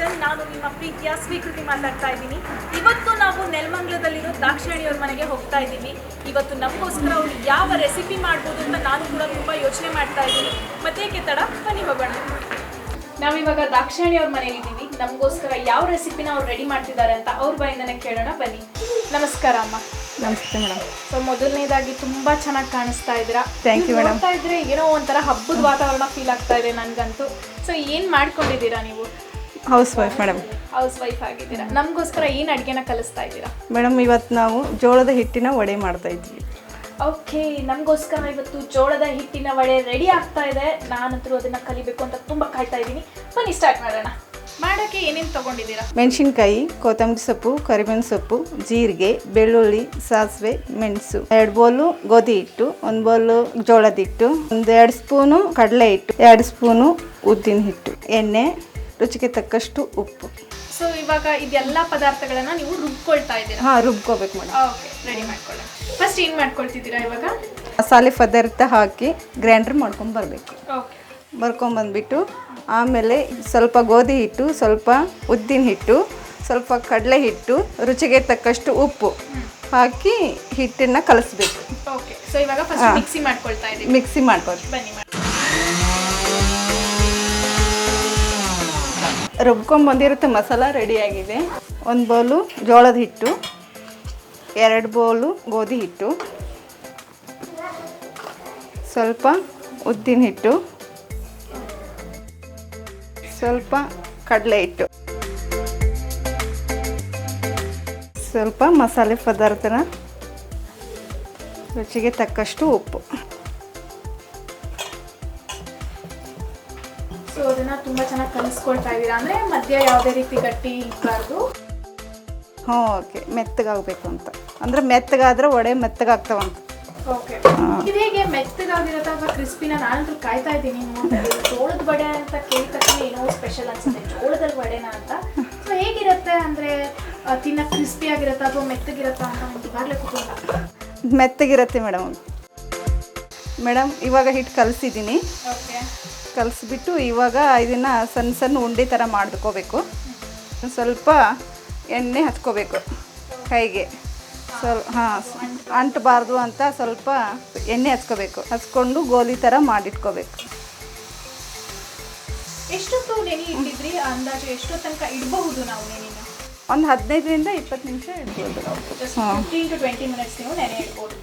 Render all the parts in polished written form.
Kitchen. ನಾನು ನಿಮ್ಮ ಪ್ರೀತಿಯ ಸ್ವೀಕೃತಿ ಮಾತಾಡ್ತಾ ಇದ್ದೀನಿ. ಇವತ್ತು ನಾವು ನೆಲಮಂಗಲದಲ್ಲಿರೋ ದಾಕ್ಷಾಯಿಣಿಯವ್ರ ಮನೆಗೆ ಹೋಗ್ತಾ ಇದ್ದೀವಿ. ಇವತ್ತು ನಮಗೋಸ್ಕರ ಅವ್ರು ಯಾವ ರೆಸಿಪಿ ಮಾಡ್ಬೋದು ಅಂತ ನಾನು ಕೂಡ ತುಂಬ ಯೋಚನೆ ಮಾಡ್ತಾ ಇದ್ದೀನಿ. ಮತ್ತೇಕೆ ತಡ, ಬನ್ನಿ ಹೋಗೋಣ. ನಾವಿವಾಗ ದಾಕ್ಷಾಯಿಣಿಯವ್ರ ಮನೇಲಿದ್ದೀವಿ. ನಮಗೋಸ್ಕರ ಯಾವ ರೆಸಿಪಿನ ಅವ್ರು ರೆಡಿ ಮಾಡ್ತಿದ್ದಾರೆ ಅಂತ ಅವ್ರ ಬಾಯಿಂದನೇ ಕೇಳೋಣ, ಬನ್ನಿ. ನಮಸ್ಕಾರ ಅಮ್ಮ. ನಮಸ್ತೆ ಮೇಡಮ್. ಸೊ ಮೊದಲನೇದಾಗಿ ತುಂಬಾ ಚೆನ್ನಾಗಿ ಕಾಣಿಸ್ತಾ ಇದ್ದೀರಾ. Thank you madam. ನೋಡ್ತಾ ಇದ್ರೆ ಏನೋ ಒಂಥರ ಹಬ್ಬದ ವಾತಾವರಣ ಫೀಲ್ ಆಗ್ತಾ ಇದೆ ನನಗಂತೂ. ಸೊ ಏನು ಮಾಡ್ಕೊಂಡಿದ್ದೀರಾ ನೀವು? House wife madam. House wife ಆಗಿದ್ದೀರಾ. ನಮಗೋಸ್ಕರ ಏನು ಅಡುಗೆನ ಕಲಿಸ್ತಾ ಇದ್ದೀರಾ? ಮೇಡಮ್ ಇವತ್ತು ನಾವು ಜೋಳದ ಹಿಟ್ಟಿನ ವಡೆ ಮಾಡ್ತಾ ಇದ್ವಿ. ಓಕೆ, ನಮಗೋಸ್ಕರ ಇವತ್ತು ಜೋಳದ ಹಿಟ್ಟಿನ ವಡೆ ರೆಡಿ ಆಗ್ತಾ ಇದೆ. ನಾನಂತೂ ಅದನ್ನು ಕಲಿಬೇಕು ಅಂತ ತುಂಬ ಕಾಯ್ತಾ ಇದ್ದೀನಿ. ಬನ್ನಿ ಸ್ಟಾರ್ಟ್ ಮಾಡೋಣ. ಮಾಡೋಕ್ಕೆ ಏನೇನು ತೊಗೊಂಡಿದ್ದೀರಾ? ಮೆಣಸಿನ್ಕಾಯಿ, ಕೊತ್ತಂಬರಿ ಸೊಪ್ಪು, ಕರಿಬೇವಿನ ಸೊಪ್ಪು, ಜೀರಿಗೆ, ಬೆಳ್ಳುಳ್ಳಿ, ಸಾಸಿವೆ, ಮೆಣಸು, 2 ಬೌಲು ಗೋಧಿ ಹಿಟ್ಟು, 1 ಬೌಲು ಜೋಳದ ಹಿಟ್ಟು, 2 ಸ್ಪೂನು ಕಡಲೆ ಹಿಟ್ಟು, 2 ಸ್ಪೂನು ಉದ್ದಿನ ಹಿಟ್ಟು, ಎಣ್ಣೆ, ರುಚಿಗೆ ತಕ್ಕಷ್ಟು ಉಪ್ಪು. ಸೊ ಇವಾಗ ಇದೆಲ್ಲ ಪದಾರ್ಥಗಳನ್ನ ನೀವು ರುಬ್ಕೊಳ್ತಾ ಇದ್ದೀರಾ? ಹಾಂ, ರುಬ್ಕೋಬೇಕು ಮೇಡಮ್. ಓಕೆ, ರೆಡಿ ಮಾಡ್ಕೊಳ್ಳಿ. ಫಸ್ಟ್ ಏನು ಮಾಡ್ಕೊಳ್ತಿದ್ದೀರಾ ಇವಾಗ? ಮಸಾಲೆ ಪದಾರ್ಥ ಹಾಕಿ ಗ್ರೈಂಡರ್ ಮಾಡ್ಕೊಂಡು ಬರಬೇಕು. ಓಕೆ, ಬರ್ಕೊಂಬಂದ್ಬಿಟ್ಟು ಆಮೇಲೆ ಸ್ವಲ್ಪ ಗೋಧಿ ಹಿಟ್ಟು, ಸ್ವಲ್ಪ ಉದ್ದಿನ ಹಿಟ್ಟು, ಸ್ವಲ್ಪ ಕಡಲೆ ಹಿಟ್ಟು, ರುಚಿಗೆ ತಕ್ಕಷ್ಟು ಉಪ್ಪು ಹಾಕಿ ಹಿಟ್ಟನ್ನು ಕಲಿಸ್ಬೇಕು. ಓಕೆ. ಸೊ ಇವಾಗ ಫಸ್ಟ್ ಮಿಕ್ಸಿ ಮಾಡ್ಕೊಳ್ತಾ ಇದ್ದೀವಿ. ಮಿಕ್ಸಿ ಮಾಡ್ಬೋದು. ಬನ್ನಿ ರುಬ್ಕೊಂಬಂದಿರುತ್ತೆ ಮಸಾಲ ರೆಡಿಯಾಗಿದೆ. 1 ಬೌಲು ಜೋಳದ ಹಿಟ್ಟು, 2 ಬೌಲು ಗೋಧಿ ಹಿಟ್ಟು, ಸ್ವಲ್ಪ ಉದ್ದಿನ ಹಿಟ್ಟು, ಸ್ವಲ್ಪ ಕಡಲೆ ಹಿಟ್ಟು, ಸ್ವಲ್ಪ ಮಸಾಲೆ ಪದಾರ್ಥನ, ರುಚಿಗೆ ತಕ್ಕಷ್ಟು ಉಪ್ಪು. ಸೊ ಅದನ್ನ ತುಂಬಾ ಚೆನ್ನಾಗಿ ಕಲಿಸ್ಕೊಳ್ತಾ ಇದ್ದೀರಾ. ಅಂದ್ರೆ ಮಧ್ಯ ಯಾವುದೇ ರೀತಿ ಗಟ್ಟಿ ಇರಬಾರ್ದು. ಹ್ಞೂ, ಓಕೆ. ಮೆತ್ತಗಾಗಬೇಕು ಅಂತ, ಅಂದರೆ ಮೆತ್ತಗಾದ್ರೆ ವಡೆ ಮೆತ್ತಗಾಗ್ತಾವಂತ. ಓಕೆ, ಇದು ಹೇಗೆ ಮೆತ್ತಗಾಗಿರತ್ತ ಅಥವಾ ಕ್ರಿಸ್ಪಿನ? ನಾನಂತೂ ಕಾಯ್ತಾ ಇದ್ದೀನಿ. ಜೋಳದ ವಡೆ ಅಂತ ಕೇಳಿದ ತಕ್ಷಣ ಏನೋ ಸ್ಪೆಷಲ್ ಅನ್ಸುತ್ತೆ, ಜೋಳದಲ್ಲಿ ವಡೆನ ಅಂತ. ಸೊ ಹೇಗಿರುತ್ತೆ ಅಂದರೆ ತಿನ್ನಕ್ಕೆ ಕ್ರಿಸ್ಪಿ ಆಗಿರುತ್ತಾ ಅಥವಾ ಮೆತ್ತಗಿರುತ್ತಾ ಅಂತ ನನಗೆ ಈಗಾಗಲೇ ಕುತೂಹಲ. ಮೆತ್ತಗಿರುತ್ತೆ ಮೇಡಮ್. ಇವಾಗ ಹಿಟ್ಟು ಕಲಿಸಿದ್ದೀನಿ. ಓಕೆ, ಕಲಿಸ್ಬಿಟ್ಟು ಇವಾಗ ಇದನ್ನು ಸಣ್ಣ ಸಣ್ಣ ಉಂಡೆ ಥರ ಮಾಡ್ಕೋಬೇಕು. ಸ್ವಲ್ಪ ಎಣ್ಣೆ ಹಚ್ಕೋಬೇಕು ಕೈಗೆ. ಹಾಂ, ಅಂಟಬಾರ್ದು ಅಂತ ಸ್ವಲ್ಪ ಎಣ್ಣೆ ಹಚ್ಕೋಬೇಕು. ಹಚ್ಕೊಂಡು ಗೋಲಿ ಥರ ಮಾಡಿಟ್ಕೋಬೇಕು. ಎಷ್ಟೊತ್ತು ನೆನೆ ಇಟ್ಟಿದ್ರಿ? ಅಂದಾಜು ಎಷ್ಟೋ ತನಕ ಇಡಬಹುದು ನಾವು ನೆನೆನ? ಒಂದು 15ರಿಂದ 20 ನಿಮಿಷ ಇಡ್ಬೋದು ನಾವು. 15 to 20 ಮಿನಿಟ್ಸ್ ನೀವು ನೆನೆ ಇಡ್ಬೋದು.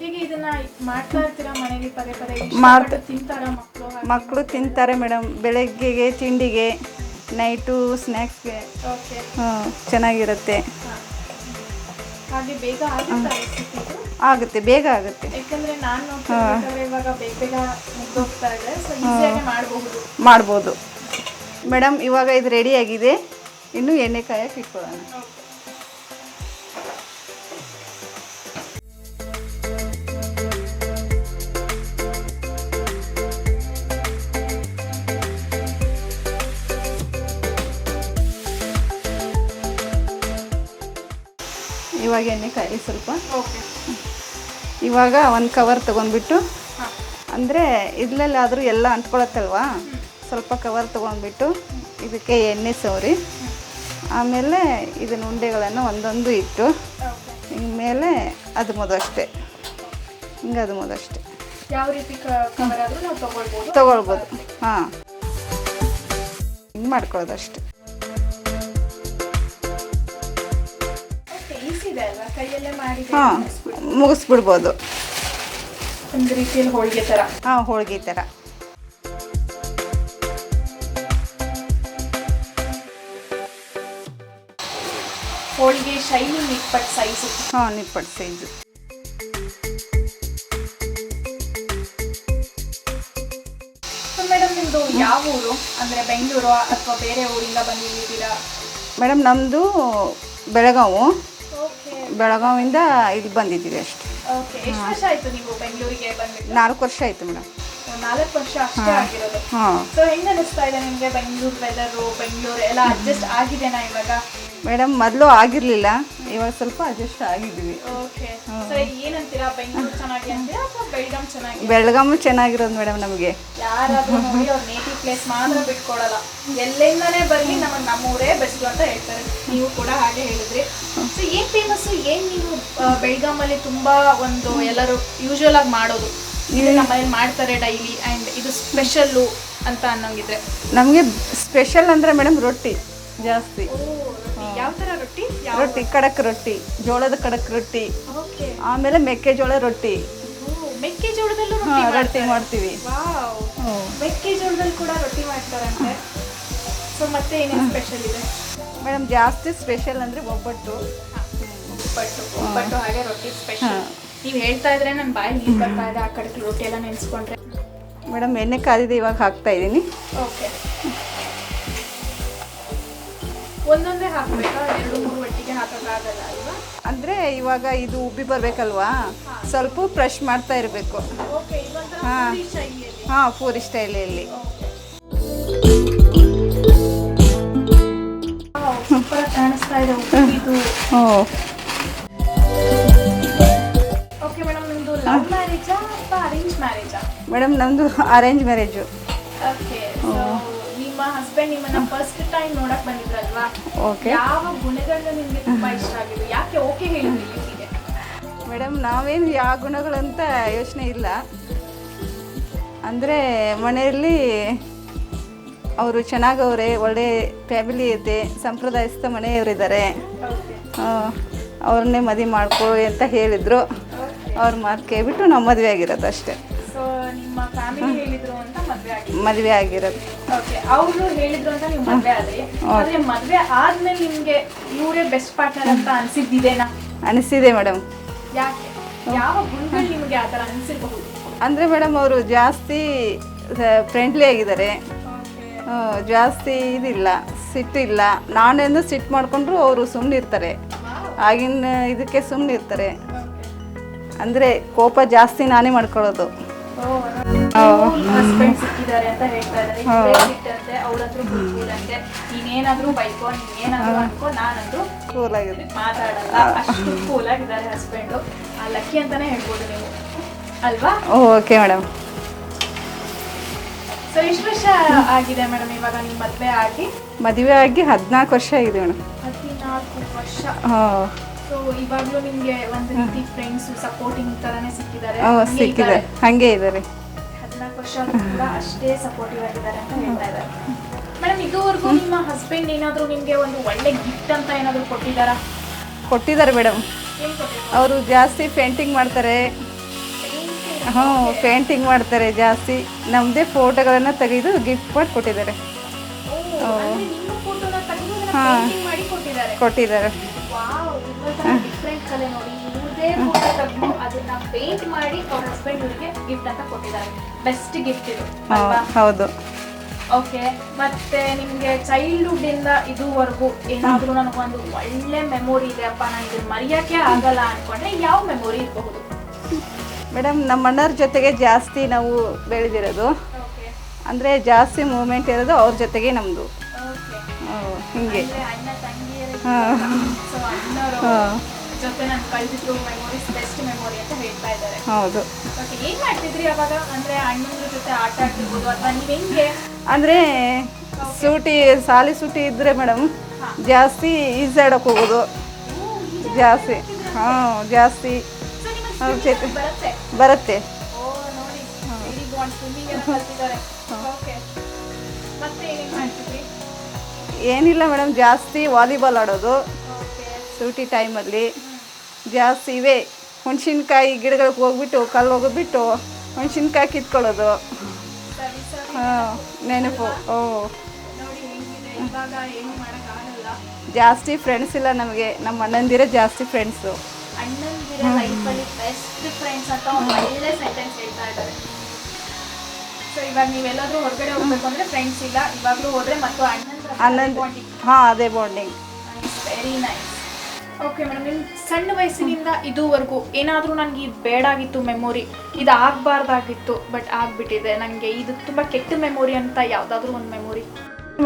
ಹೀಗೆ ಇದನ್ನ ಮಾಡ್ತಾ ಇರ್ತೀರಾ ಮನೇಲಿ ಪದೇ ಪದೇ? ಮಾಡ್ತಾ ತಿಂತಾರ ಮಕ್ಕಳು ತಿಂತಾರೆ ಮೇಡಮ್. ಬೆಳಗ್ಗೆಗೆ, ತಿಂಡಿಗೆ, ನೈಟು ಸ್ನ್ಯಾಕ್ಸ್ಗೆ. ಓಕೆ, ಚೆನ್ನಾಗಿರುತ್ತೆ. ಹಾಗೆ ಬೇಗ ಆಗುತ್ತೆ? ಆಗುತ್ತೆ, ಬೇಗ ಆಗುತ್ತೆ. ಯಾಕಂದ್ರೆ ನಾನು ನೋಡ್ತಾ ಇವಾಗ ಬೇಗ ಬೇಗ ಮುಗ್ದೋಗ್ತಾ ಇದೆ. ಸೊ ಈಸಿಯಾಗಿ ಮಾಡ್ಬೋದು ಮೇಡಮ್. ಇವಾಗ ಇದು ರೆಡಿ ಆಗಿದೆ. ಇನ್ನು ಎಣ್ಣೆ ಕಾಯಕ್ಕೆ ಇಟ್ಕೊಳ್ಳೋಣ. ಇವಾಗ ಎಣ್ಣೆ ಕಾಯಿ ಸ್ವಲ್ಪ. ಓಕೆ, ಇವಾಗ ಒಂದು ಕವರ್ ತೊಗೊಂಡ್ಬಿಟ್ಟು, ಅಂದರೆ ಇದ್ರಲ್ಲಾದರೂ ಎಲ್ಲ ಅಂಟ್ಕೊಳತ್ತಲ್ವಾ, ಸ್ವಲ್ಪ ಕವರ್ ತೊಗೊಂಡ್ಬಿಟ್ಟು ಇದಕ್ಕೆ ಎಣ್ಣೆ ಸವರಿ, ಆಮೇಲೆ ಇದನ್ನ ಉಂಡೆಗಳನ್ನು ಒಂದೊಂದು ಇಟ್ಟು ಹಿಂಗೆ ಮೇಲೆ ಅಷ್ಟೇ, ಹಿಂಗೆ ಅಷ್ಟೇ. ಯಾವ ರೀತಿ ಕವರ್ ಆದರೂ ನಾವು ತೊಗೊಳ್ಬೋದು. ಹಾಂ, ಹಿಂಗೆ ಮಾಡ್ಕೊಳ್ಳೋದು ಅಷ್ಟೇ. ಹಾಂ, ಮುಗಿಸ್ಬಿಡ್ಬೋದು. ಒಂದು ರೀತಿಯಲ್ಲಿ ಹೋಳಿಗೆ ಥರ. ಹಾಂ, ಹೋಳಿಗೆ ಥರ. ಹೋಳಿಗೆ ಶೈನಿಂಗ್ ನಿಪ್ಪಟ್ಟು ಸೈಜು. ಹಾಂ, ನಿಪ್ಪಟ್ಟು ಸೈಜು. ಮೇಡಮ್ ನಿಮ್ಮದು ಯಾವ ಊರು? ಅಂದರೆ ಬೆಂಗಳೂರು ಅಥವಾ ಬೇರೆ ಊರಿಂದ ಬಂದಿದ್ದೀರಾ? ಮೇಡಮ್ ನಮ್ಮದು ಬೆಳಗಾವಿ. ಓಕೆ, ಬೆಳಗಾವಿಂದ ಇಲ್ಲಿ ಬಂದಿದ್ದೀವಿ ಅಷ್ಟೇ. ಓಕೆ. ಎಷ್ಟು ವರ್ಷ ಆಯಿತು ನೀವು ಬೆಂಗಳೂರಿಗೆ ಬಂದಿದ್ದು? 4 ವರ್ಷ ಆಯಿತು ಮೇಡಮ್. 4 ವರ್ಷ ಅಷ್ಟೇ ಆಗಿರೋದು. ಹಾಂ. ಸೊ ಹೆಂಗೆ ಅನಿಸ್ತಾ ಇದೆ ನಿಮಗೆ ಬೆಂಗಳೂರು ವೆದರು, ಬೆಂಗಳೂರು ಎಲ್ಲ ಅಡ್ಜಸ್ಟ್ ಆಗಿದೆನಾ ಇವಾಗ? ಮೇಡಮ್ ಮೊದಲು ಆಗಿರಲಿಲ್ಲ, ಇವಾಗ ಸ್ವಲ್ಪ ಅಡ್ಜಸ್ಟ್ ಆಗಿದ್ದೀವಿ. ಓಕೆ. ಸೊ ಏನಂತೀರಾ, ಬೆಂಗಳೂರು ಚೆನ್ನಾಗಿ ಅಂತೀರಾ ಅಥವಾ ಬೆಳಗಾಂ ಚೆನ್ನಾಗಿ ಬೆಳಗಾಮು ಚೆನ್ನಾಗಿರೋದು ಮೇಡಮ್ ನಮಗೆ. ಯಾರಾದ್ರೂ ನೋಡಿ ಅವ್ರ ನೇಟಿವ್ ಪ್ಲೇಸ್ ಮಾತ್ರ ಬಿಟ್ಕೊಡಲ್ಲ, ಎಲ್ಲಿಂದನೇ ಬರಲಿ ನಮಗೆ ನಮ್ಮೂರೇ ಬೆಸ್ಟ್ ಅಂತ ಹೇಳ್ತಾರೆ. ನೀವು ಕೂಡ ಹಾಗೆ ಹೇಳಿದ್ರಿ. ಸೊ ಏನ್ ಫೇಮಸ್, ಏನ್ ನೀವು ಬೆಳಗಾಮಲ್ಲಿ ತುಂಬಾ ಒಂದು ಎಲ್ಲರೂ ಯೂಶುವಲ್ ಆಗಿ ಮಾಡೋದು ಇದು ನಮ್ಮಲ್ಲಿ ಮಾಡ್ತಾರೆ ಡೈಲಿ ಆ್ಯಂಡ್ ಇದು ಸ್ಪೆಷಲ್ಲು ಅಂತ ಅನ್ನೋಂಗಿದ್ರೆ? ನಮಗೆ ಸ್ಪೆಷಲ್ ಅಂದರೆ ಮೇಡಮ್ ರೊಟ್ಟಿ ಜಾಸ್ತಿ. ಯಾವ ಥರ ರೊಟ್ಟಿ? ರೊಟ್ಟಿ ಕಡಕ್ ರೊಟ್ಟಿ, ಜೋಳದ ಕಡಕ್ ರೊಟ್ಟಿ, ಓಕೆ. ಆಮೇಲೆ ಮೆಕ್ಕೆಜೋಳ ರೊಟ್ಟಿ. ಮೆಕ್ಕೆಜೋಳದಲ್ಲೂ ರೊಟ್ಟಿ ಮಾಡ್ತೀವಿ. ವಾವ್, ಮೆಕ್ಕೆಜೋಳದಲ್ಲಿ ಕೂಡ ರೊಟ್ಟಿ ಮಾಡ್ತಾರಂತೆ. ಸೊ ಮತ್ತೆ ಏನೇನು ಸ್ಪೆಷಲ್ ಇದೆ ಮೇಡಮ್? ಜಾಸ್ತಿ ಸ್ಪೆಷಲ್ ಅಂದರೆ ಒಬ್ಬಟ್ಟು. ಒಬ್ಬಟ್ಟು ಹಾಗೆ ರೊಟ್ಟಿ ಸ್ಪೆಷಲ್. ನೀವು ಹೇಳ್ತಾ ಇದ್ರೆ ನನ್ನ ಬಾಯಲ್ಲಿ ನೀರು ಬರ್ತಾ ಇದೆ ಆ ಕಡೆಗೆ ರೊಟ್ಟಿ ಎಲ್ಲ ನೆನೆಸ್ಕೊಂಡ್ರೆ. ಮೇಡಮ್ ಎಣ್ಣೆ ಕಾದಿದೆ, ಇವಾಗ ಹಾಕ್ತಾ ಇದ್ದೀನಿ. ಓಕೆ, ಒಂದೊಂದೇ ಹಾಕಬೇಕಾ? 2-3 ಒಟ್ಟಿಗೆ ಹಾಕೋಕ್ಕಾಗಲ್ಲ ಅಲ್ವಾ? ಅಂದರೆ ಇವಾಗ ಇದು ಉಬ್ಬಿ ಬರಬೇಕಲ್ವಾ, ಸ್ವಲ್ಪ ಫ್ರೆಶ್ ಮಾಡ್ತಾ ಇರಬೇಕು. ಓಕೆ, ಇದೊಂಥರ ಹಾಂ ಪೂರಿ ಶೈಲಿಯಲ್ಲಿ. ಹಾಂ, ಪೂರಿ ಸ್ಟೈಲಲ್ಲಿ. ಸೂಪರ್ ಕಾಣಿಸ್ತಾ ಇದೆ ಇದು. ಓಕೆ ಮೇಡಮ್, ನಿಮ್ಮದು ಲವ್ ಮ್ಯಾರೇಜಾ ಅಥವಾ ಅರೇಂಜ್ ಮ್ಯಾರೇಜಾ? ಮೇಡಮ್ ನಮ್ಮದು ಅರೇಂಜ್ ಮ್ಯಾರೇಜು. ಓಕೆ, ಸೊ ನಿಮ್ಮ ಹಸ್ಬೆಂಡ್ ನಿಮ್ಮನ್ನ ಫಸ್ಟ್ ಟೈಮ್ ನೋಡಕ್ ಬಂದಿದ್ರಲ್ವಾ? ಓಕೆ. ಯಾವ ಗುಣಗಳನ್ನ ನಿಮಗೆ ತುಂಬಾ ಇಷ್ಟ ಆಗಿದೆ? ಯಾಕೆ ಓಕೆ ಹೇಳಿದ್ರಿ ಇವರಿಗೆ? ಮೇಡಮ್ ನಾವೇನು ಯಾವ ಗುಣಗಳಂತ ಯೋಚನೆ ಇಲ್ಲ, ಅಂದರೆ ಮನೆಯಲ್ಲಿ ಅವರು ಚೆನ್ನಾಗವ್ರೆ, ಒಳ್ಳೆ ಫ್ಯಾಮಿಲಿ ಐತೆ, ಸಂಪ್ರದಾಯಸ್ಥ ಮನೆಯವರಿದ್ದಾರೆ, ಅವ್ರನ್ನೇ ಮದುವೆ ಮಾಡ್ಕೊ ಅಂತ ಹೇಳಿದರು. ಅವ್ರ ಮಾತು ಕೇಳ್ಬಿಟ್ಟು ನಾವು ಮದುವೆ ಆಗಿರೋದು ಅಷ್ಟೇ. ಸೊ ನಿಮ್ಮ ಫ್ಯಾಮಿಲಿ ಹೇಳಿದ್ರು ಅಂತ ಮದುವೆ ಆಗಿರೋದು. ಓಕೆ, ಅವರು ಹೇಳಿದ್ರು ಅಂತ ನೀವು ಮದುವೆ ಆದ್ರಿ. ಆದ್ರೆ ಮದುವೆ ಆದ್ಮೇಲೆ ನಿಮ್ಗೆ ಇವರೇ ಬೆಸ್ಟ್ ಪಾರ್ಟ್ನರ್ ಅಂತ ಅನ್ಸಿದ್ದೇನಾ? ಅನಿಸಿದೆ ಮೇಡಮ್. ಯಾಕೆ, ಯಾವ ಗುಣಗಳು ನಿಮಗೆ ಆ ಥರ ಅನಿಸಿರಬಹುದು? ಅಂದರೆ ಮೇಡಮ್ ಅವರು ಜಾಸ್ತಿ ಫ್ರೆಂಡ್ಲಿ ಆಗಿದ್ದಾರೆ, ಜಾಸ್ತಿ ಇದಿಲ್ಲ, ಸಿಟ್ಟಿಲ್ಲ. ನಾನೇನು ಸಿಟ್ಟು ಮಾಡಿಕೊಂಡ್ರು ಅವರು ಸುಮ್ಮನೆ ಇರ್ತಾರೆ, ಆಗಿನ ಇದಕ್ಕೆ ಸುಮ್ಮನೆ ಇರ್ತಾರೆ. ಅಂದರೆ ಕೋಪ ಜಾಸ್ತಿ ನಾನೇ ಮಾಡ್ಕೊಳ್ಳೋದು. ಹಸ್ಬೆಂಡ್ ಸಿಕ್ಕಿದ್ದಾರೆ ಅಂತ ಹೇಳ್ತಾ ಇದ್ದಾರೆ. ಅವ್ರ ಹತ್ರ ಕೂಲಂತೆ, ನೀನೇನಾದ್ರೂ ಬೈಕೋ, ನೀನೇನಾದ್ರೂ ಅನ್ಕೋ, ನಾನಂದ್ರೂ ಕೂಲಾಗಿದೆ, ಮಾತಾಡಲ್ಲ, ಅಷ್ಟು ಕೂಲ್ ಆಗಿದ್ದಾರೆ ಹಸ್ಬೆಂಡು. ಲಕ್ಕಿ ಅಂತಾನೆ ಹೇಳ್ಬೋದು ನೀವು ಅಲ್ವಾ? Okay madam. ಸೊ ಎಷ್ಟು ವರ್ಷ ಆಗಿದೆ ಮೇಡಮ್ ಇವಾಗ ನಿಮ್ಮ ಮದುವೆ ಆಗಿ? ಮದುವೆ ಆಗಿ 14 ವರ್ಷ ಆಗಿದೆ ಮೇಡಮ್. 14 ವರ್ಷ. ಹಾಂ. ಸೊ ಇವಾಗಲೂ ನಿಮಗೆ ಒಂದು ರೀತಿ ಫ್ರೆಂಡ್ಸ್ ಸಪೋರ್ಟಿಂಗ್ ಥರನೇ ಸಿಕ್ಕಿದ್ದಾರೆ? ಸಿಕ್ಕಿದೆ, ಹಾಗೆ ಇದ್ದಾರೆ. 14 ವರ್ಷ ಕೂಡ ಅಷ್ಟೇ ಸಪೋರ್ಟಿವ್ ಆಗಿದ್ದಾರೆ ಅಂತ ಹೇಳ್ತಾ ಇದ್ದಾರೆ. ಮೇಡಮ್ ಇದುವರೆಗೂ ನಿಮ್ಮ ಹಸ್ಬೆಂಡ್ ಏನಾದರೂ ನಿಮಗೆ ಒಂದು ಒಳ್ಳೆ ಗಿಫ್ಟ್ ಅಂತ ಏನಾದರೂ ಕೊಟ್ಟಿದ್ದಾರಾ? ಕೊಟ್ಟಿದ್ದಾರೆ ಮೇಡಮ್. ಏನು ಕೊಟ್ಟಿದ್ದಾರೆ? ಅವರು ಜಾಸ್ತಿ ಪೇಂಟಿಂಗ್ ಮಾಡ್ತಾರೆ. ಪೇಂಟಿಂಗ್ ಮಾಡ್ತಾರೆ ಜಾಸ್ತಿ. ನಮ್ಮದೇ ಫೋಟೋಗಳನ್ನು ತೆಗೆದು ಗಿಫ್ಟ್ ಮಾಡಿ ಕೊಟ್ಟಿದ್ದಾರೆ. ನಿಮ್ಮ ಫೋಟೋನ ತೆಗೆದು ಪೇಂಟಿಂಗ್ ಮಾಡಿ ಕೊಟ್ಟಿದ್ದಾರೆ. ಕೊಟ್ಟಿದ್ದಾರೆ. ವಾವ್, ಡಿಫ್ರೆಂಟ್ ಕಲೆ ನೋಡಿ. ಇವ್ರದೇ ಫೋಟೋ ತೆಗೆದು ಅದನ್ನ ಪೇಂಟ್ ಮಾಡಿ ಅವ್ರ ಹಸ್ಬೆಂಡ್ ಇವರಿಗೆ ಗಿಫ್ಟ್ ಅಂತ ಕೊಟ್ಟಿದ್ದಾರೆ. ಬೆಸ್ಟ್ ಗಿಫ್ಟ್ ಇದು ಅಲ್ವಾ? ಹೌದು. ಓಕೆ, ಮತ್ತೆ ನಿಮಗೆ ಚೈಲ್ಡ್ಹುಡ್ ಇಂದ ಇದುವರೆಗೂ ಏನಾದರೂ ನನಗೊಂದು ಒಳ್ಳೆ ಮೆಮೊರಿ ಇದೆ ಅಪ್ಪ, ನಾನು ಇದನ್ನ ಮರೆಯೋಕ್ಕೆ ಆಗಲ್ಲ ಅನ್ಕೊಂಡ್ರೆ ಯಾವ ಮೆಮೊರಿ ಇರಬಹುದು? ಮೇಡಮ್ ನಮ್ಮ ಅಣ್ಣರ ಜೊತೆಗೆ ಜಾಸ್ತಿ ನಾವು ಬೆಳೆದಿರೋದು, ಅಂದರೆ ಜಾಸ್ತಿ ಮೂಮೆಂಟ್ ಇರೋದು ಅವ್ರ ಜೊತೆಗೆ ನಮ್ಮದು. ಹಿಂಗೆ ಅಣ್ಣ ತಂಗಿಯರ ಹಾಂ ಜೊತೆ ನಾನು ಕಳೆದಿದ್ದು ಮೆಮೊರೀಸ್ ಬೆಸ್ಟ್ ಮೆಮೊರಿ ಅಂತ ಹೇಳ್ತಾ ಇದ್ದಾರೆ. ಹೌದು. ಓಕೆ, ಏನು ಮಾಡ್ತಿದ್ರಿ ಅವಾಗ? ಅಂದರೆ ಅಣ್ಣನ ಜೊತೆ ಆಟ ಆಡ್ತಿರ್ಬೋದು ಅಥವಾ ನೀವು ಹೆಂಗೆ? ಅಂದರೆ ಶಾಲೆ ಸೂಟಿ ಇದ್ದರೆ ಮೇಡಮ್ ಜಾಸ್ತಿ ಈಜಾಡೋಕೆ ಹೋಗೋದು ಜಾಸ್ತಿ. ಹಾಂ, ಜಾಸ್ತಿ ಅವ್ರ ಜೊತೆ ಬರುತ್ತೆ. ಏನಿಲ್ಲ ಮೇಡಮ್, ಜಾಸ್ತಿ ವಾಲಿಬಾಲ್ ಆಡೋದು ಸೂಟಿ ಟೈಮಲ್ಲಿ ಜಾಸ್ತಿ. ಇವೇ ಹುಣ್ಸಿನ್ಕಾಯಿ ಗಿಡಗಳಿಗೆ ಹೋಗ್ಬಿಟ್ಟು ಕಲ್ಲು ಹೋಗ್ಬಿಟ್ಟು ಹುಣ್ಸಿನ್ಕಾಯಿ ಕಿತ್ಕೊಳ್ಳೋದು. ಹಾಂ, ನೆನಪು. ಜಾಸ್ತಿ ಫ್ರೆಂಡ್ಸ್ ಇಲ್ಲ ನಮಗೆ, ನಮ್ಮ ಅಣ್ಣಂದಿರೇ ಜಾಸ್ತಿ ಫ್ರೆಂಡ್ಸು. ಅಣ್ಣಂದಿರ ಲೈಫಲ್ಲಿ ಬೆಸ್ಟ್ ಫ್ರೆಂಡ್ಸ್ ಅಂತ ಒಂದು ಒಳ್ಳೆ ಸೆಂಟೆನ್ಸ್ ಹೇಳ್ತಾ ಇದ್ದಾರೆ. ಸೊ ಇವಾಗ ನೀವೆಲ್ಲಾದ್ರೂ ಹೊರಗಡೆ ಹೋಗ್ಬೇಕು ಅಂದರೆ ಫ್ರೆಂಡ್ಸ್ ಇಲ್ಲ, ಇವಾಗಲೂ ಹೋದರೆ ಮತ್ತು ಅಣ್ಣಂದು ಹಾಂ ಅದೇ bonding. Very nice. Okay madam, ನಿಮ್ಮ ಸಣ್ಣ ವಯಸ್ಸಿನಿಂದ ಇದುವರೆಗೂ ಏನಾದರೂ ನನಗೆ ಇದು ಬೇಡಾಗಿತ್ತು ಮೆಮೊರಿ, ಇದು ಆಗಬಾರ್ದಾಗಿತ್ತು ಬಟ್ ಆಗಿಬಿಟ್ಟಿದೆ, ನನಗೆ ಇದು ತುಂಬ ಕೆಟ್ಟ ಮೆಮೊರಿ ಅಂತ ಯಾವುದಾದ್ರೂ ಒಂದು ಮೆಮೊರಿ?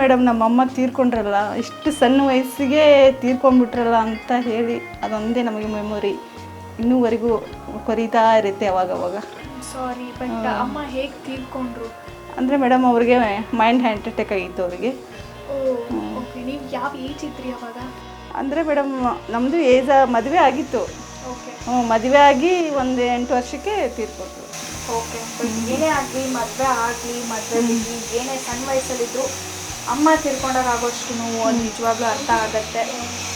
ಮೇಡಮ್ ನಮ್ಮಮ್ಮ ತೀರ್ಕೊಂಡ್ರಲ್ಲ, ಇಷ್ಟು ಸಣ್ಣ ವಯಸ್ಸಿಗೆ ತೀರ್ಕೊಂಡ್ಬಿಟ್ರಲ್ಲ ಅಂತ ಹೇಳಿ ಅದೊಂದೇ ನಮಗೆ ಮೆಮೊರಿ ಇನ್ನೂವರೆಗೂ ಕೊರಿತಾ ಇರುತ್ತೆ ಅವಾಗವಾಗ. ಸಾರಿ, ಬಟ್ ಅಮ್ಮ ಹೇಗೆ ತೀರ್ಕೊಂಡ್ರು? ಅಂದರೆ ಮೇಡಮ್ ಅವ್ರಿಗೆ ಮೈಂಡ್ ಹಾರ್ಟ್ ಅಟ್ಯಾಕ್ ಆಗಿತ್ತು ಅವರಿಗೆ. ಓಕೆ, ನೀವು ಯಾವ ಏಜ್ ಇದ್ರಿ ಅವಾಗ? ಅಂದರೆ ಮೇಡಮ್ ನಮ್ಮದು ಏಜ್ ಮದುವೆ ಆಗಿತ್ತು. ಓಕೆ ಮದುವೆ ಆಗಿ ಒಂದು 8 ವರ್ಷಕ್ಕೆ ತೀರ್ಕೊಟ್ರು. ಓಕೆ, ಬಟ್ ಏನೇ ಆಗಲಿ, ಮದುವೆ ಬಿಡಿ, ಏನೇ ಸಣ್ಣ ವಯಸ್ಸಲ್ಲಿದ್ರು ಅಮ್ಮ ತೀರ್ಕೊಂಡಾಗ ಆಗೋಷ್ಟು ನೋವು ನಿಜವಾಗ್ಲೂ ಅರ್ಥ ಆಗುತ್ತೆ.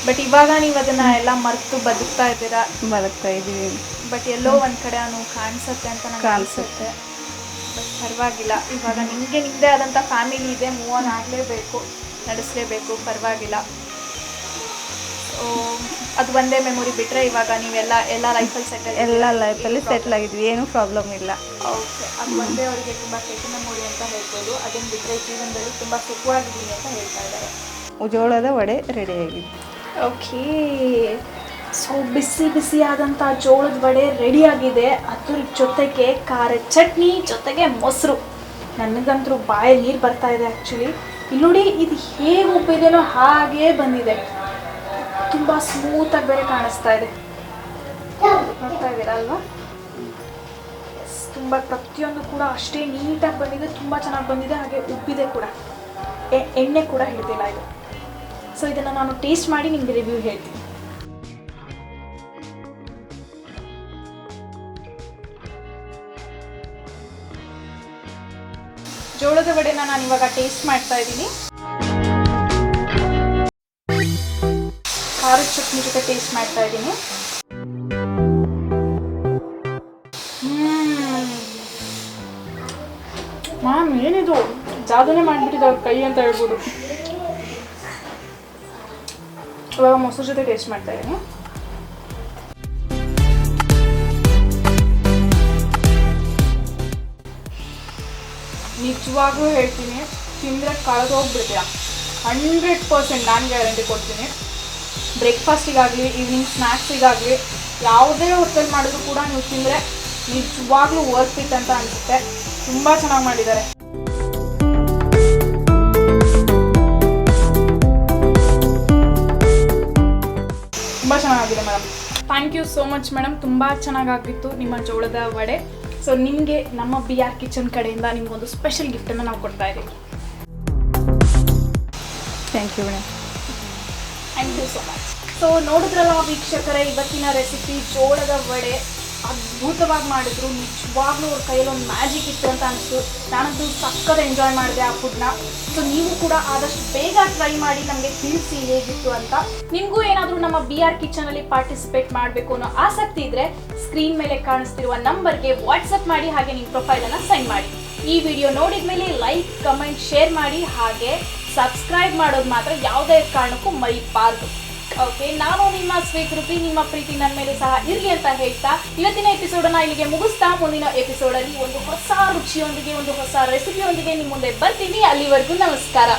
ಬಟ್ ಇವಾಗ ನೀವು ಅದನ್ನು ಎಲ್ಲ ಮರೆತು ಬದುಕ್ತಾ ಇದ್ದೀರಾ. ಬದುಕ್ತಾ ಇದ್ದೀವಿ. ಬಟ್ ಎಲ್ಲೋ ಒಂದು ಕಡೆ ನೋವು ಕಾಣಿಸುತ್ತೆ ಅಂತ ನನಗೆ ಅನಿಸುತ್ತೆ. ಬಟ್ ಪರವಾಗಿಲ್ಲ, ಇವಾಗ ನಿಮಗೆ ನಿಮ್ಮದೇ ಆದಂಥ ಫ್ಯಾಮಿಲಿ ಇದೆ, ಮೂವ್ ಆನ್ ಆಗಲೇಬೇಕು, ನಡೆಸಲೇಬೇಕು, ಪರವಾಗಿಲ್ಲ. ಸೊ ಅದು ಒಂದೇ ಮೆಮೊರಿ ಬಿಟ್ಟರೆ ಇವಾಗ ನೀವೆಲ್ಲ ಲೈಫಲ್ಲಿ ಸೆಟ್ಲ್ ಆಗಿದ್ವಿ, ಏನೂ ಪ್ರಾಬ್ಲಮ್ ಇಲ್ಲ. ಓಕೆ, ಅದು ಒಂದೇ ಅವರಿಗೆ ತುಂಬ ಕೆಟ್ಟ ಮೆಮೊರಿ ಅಂತ ಹೇಳ್ಬೋದು. ಅದನ್ನು ಬಿಟ್ಟರೆ ಜೀವನದಲ್ಲಿ ತುಂಬ ಸುಖವಾಗಿದ್ದೀನಿ ಅಂತ ಹೇಳ್ತಾ ಇದ್ದಾರೆ. ಜೋಳದ ವಡೆ ರೆಡಿಯಾಗಿದೆ. ಓಕೆ, ಸೊ ಬಿಸಿ ಆದಂಥ ಜೋಳದ ವಡೆ ರೆಡಿಯಾಗಿದೆ. ಅದ್ರ ಜೊತೆಗೆ ಖಾರದ ಚಟ್ನಿ, ಜೊತೆಗೆ ಮೊಸರು. ನನಗಂತೂ ಬಾಯಲ್ಲಿ ನೀರು ಬರ್ತಾ ಇದೆ ಆ್ಯಕ್ಚುಲಿ. ಇಲ್ಲಿ ನೋಡಿ, ಇದು ಹೇಗೆ ಉಬ್ಬಿದೆನೋ ಹಾಗೇ ಬಂದಿದೆ. ತುಂಬ ಸ್ಮೂತಾಗಿ ಬೇರೆ ಕಾಣಿಸ್ತಾ ಇದೆ, ನೋಡ್ತಾ ಇದ್ದೀರಾ ಅಲ್ವಾ? ಎಸ್, ತುಂಬ ಪ್ರತಿಯೊಂದು ಕೂಡ ಅಷ್ಟೇ ನೀಟಾಗಿ ಬಂದಿದೆ, ತುಂಬ ಚೆನ್ನಾಗಿ ಬಂದಿದೆ, ಹಾಗೆ ಉಬ್ಬಿದೆ ಕೂಡ, ಎಣ್ಣೆ ಕೂಡ ಹಿಡಿದಿಲ್ಲ ಇದು. ಸೊ ಇದನ್ನು ನಾನು ಟೇಸ್ಟ್ ಮಾಡಿ ನಿಮಗೆ ರಿವ್ಯೂ ಹೇಳ್ತೀನಿ. ಜೋಳದ ವಡೆನ ನಾನು ಇವಾಗ ಟೇಸ್ಟ್ ಮಾಡ್ತಾ ಇದ್ದೀನಿ. ಖಾರದ ಚಟ್ನಿ ಜೊತೆ ಟೇಸ್ಟ್ ಮಾಡ್ತಾ ಇದ್ದೀನಿ. ಮ್ಯಾಮ್, ಏನಿದು ಜಾದನೆ ಮಾಡಿಬಿಟ್ಟಿದ್ದಾರೆ ಕೈ ಅಂತ ಹೇಳ್ಬೋದು. ಇವಾಗ ಮೊಸರು ಜೊತೆ ಟೇಸ್ಟ್ ಮಾಡ್ತಾ ಇದ್ದೀನಿ. ನಿಜವಾಗ್ಲೂ ಹೇಳ್ತೀನಿ, ತಿಂದರೆ ಕಳೆದೋಗ್ಬಿಡ್ತೀರ 100%. ನಾನು ಗ್ಯಾರಂಟಿ ಕೊಡ್ತೀನಿ. ಬ್ರೇಕ್ಫಾಸ್ಟಿಗಾಗಲಿ, ಈವ್ನಿಂಗ್ ಸ್ನ್ಯಾಕ್ಸಿಗಾಗಲಿ, ಯಾವುದೇ ಹೊತ್ತಲ್ಲಿ ಮಾಡಿದ್ರು ಕೂಡ ನೀವು ತಿಂದರೆ ನಿಜವಾಗ್ಲೂ ವರ್ತ್ ಇಟ್ ಅಂತ ಅನಿಸುತ್ತೆ. ತುಂಬ ಚೆನ್ನಾಗಿ ಮಾಡಿದ್ದಾರೆ. ತುಂಬ ಚೆನ್ನಾಗಿದೆ madam. Thank you so much madam. ತುಂಬ ಚೆನ್ನಾಗಾಗಿತ್ತು ನಿಮ್ಮ ಜೋಳದ ವಡೆ. ಸೊ ನಿಮಗೆ ನಮ್ಮ BR ಕಿಚನ್ ಕಡೆಯಿಂದ ನಿಮಗೊಂದು ಸ್ಪೆಷಲ್ ಗಿಫ್ಟನ್ನು ನಾವು ಕೊಡ್ತಾ ಇದ್ದೀವಿ. Thank you madam. Thank you so much. So ನೋಡಿದ್ರಲ್ಲ ವೀಕ್ಷಕರೇ, ಇವತ್ತಿನ ರೆಸಿಪಿ ಜೋಳದ ವಡೆ ಅದ್ಭುತವಾಗಿ ಮಾಡಿದ್ರು. ನಿಜವಾಗ್ಲೂ ಅವ್ರ ಕೈಯಲ್ಲಿ ಒಂದು ಮ್ಯಾಜಿಕ್ ಇತ್ತು ಅಂತ ಅನಿಸ್ತು. ನಾನಂತೂ ಸಕ್ಕತ್ ಎಂಜಾಯ್ ಮಾಡಿದೆ ಆ ಫುಡ್ನ. ಸೊ ನೀವು ಕೂಡ ಆದಷ್ಟು ಬೇಗ ಟ್ರೈ ಮಾಡಿ ನಮಗೆ ತಿಳಿಸಿ ಹೇಗಿತ್ತು ಅಂತ. ನಿಮಗೂ ಏನಾದರೂ ನಮ್ಮ BR ಕಿಚನಲ್ಲಿ ಪಾರ್ಟಿಸಿಪೇಟ್ ಮಾಡಬೇಕು ಅನ್ನೋ ಆಸಕ್ತಿ ಇದ್ದರೆ ಸ್ಕ್ರೀನ್ ಮೇಲೆ ಕಾಣಿಸ್ತಿರುವ ನಂಬರ್ಗೆ ವಾಟ್ಸಪ್ ಮಾಡಿ, ಹಾಗೆ ನಿಮ್ಮ ಪ್ರೊಫೈಲನ್ನು ಸೆಂಡ್ ಮಾಡಿ. ಈ ವಿಡಿಯೋ ನೋಡಿದ ಮೇಲೆ ಲೈಕ್, ಕಮೆಂಟ್, ಶೇರ್ ಮಾಡಿ, ಹಾಗೆ ಸಬ್ಸ್ಕ್ರೈಬ್ ಮಾಡೋದು ಮಾತ್ರ ಯಾವುದೇ ಕಾರಣಕ್ಕೂ ಮರಿಬಾರ್ದು. ಓಕೆ, ನಾನು ನಿಮ್ಮ ಸ್ವೀಕೃತಿ. ನಿಮ್ಮ ಪ್ರೀತಿ ನನ್ನ ಮೇಲೆ ಸಹ ಇರಲಿ ಅಂತ ಹೇಳ್ತಾ ಇವತ್ತಿನ ಎಪಿಸೋಡನ್ನು ಇಲ್ಲಿಗೆ ಮುಗಿಸ್ತಾ, ಮುಂದಿನ ಎಪಿಸೋಡಲ್ಲಿ ಒಂದು ಹೊಸ ರುಚಿಯೊಂದಿಗೆ, ಒಂದು ಹೊಸ ರೆಸಿಪಿಯೊಂದಿಗೆ ನಿಮ್ಮ ಮುಂದೆ ಬರ್ತೀನಿ. ಅಲ್ಲಿವರೆಗೂ ನಮಸ್ಕಾರ.